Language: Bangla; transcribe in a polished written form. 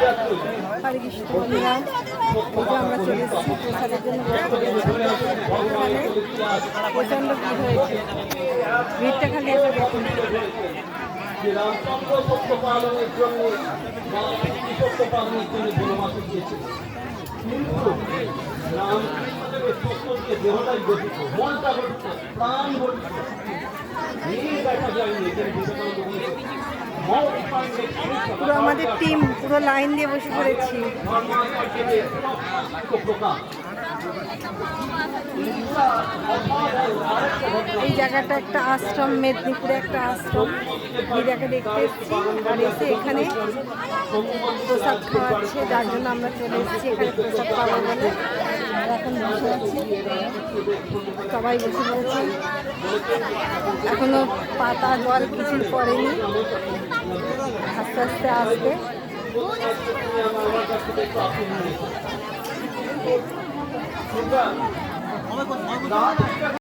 হরে কৃষ্ণ বন্ধুরা, আমরা চলে এসেছি প্রসাদের জন্য। এখানে প্রচণ্ড ভিড় হয়েছে, ভিড়টা খালি এসে দেখুন। রামচন্দ্র সত্য পালনের জন্য সত্য পালনের জন্য বনবাসে গিয়েছিল, কিন্তু রামচন্দ্রের সত্যকে দেহটাই গঠিত, মনটা গঠিত, প্রাণ গঠিত, দেখা যায়নি। পুরো আমাদের টিম পুরো লাইন দিয়ে বসে পড়েছি। এই জায়গাটা একটা আশ্রম, মেদিনীপুরে একটা আশ্রম। এই জায়গা দেখতে এসেছি, আর এসে এখানে প্রসাদ খাওয়াচ্ছে, যার জন্য আমরা চলে এসেছি এখানে প্রসাদ পাবো বলে। আর এখন বসে আছি, সবাই বসে পড়েছি। এখনো পাতা জল কিছু পড়েনি, আস্তে আস্তে আসবে।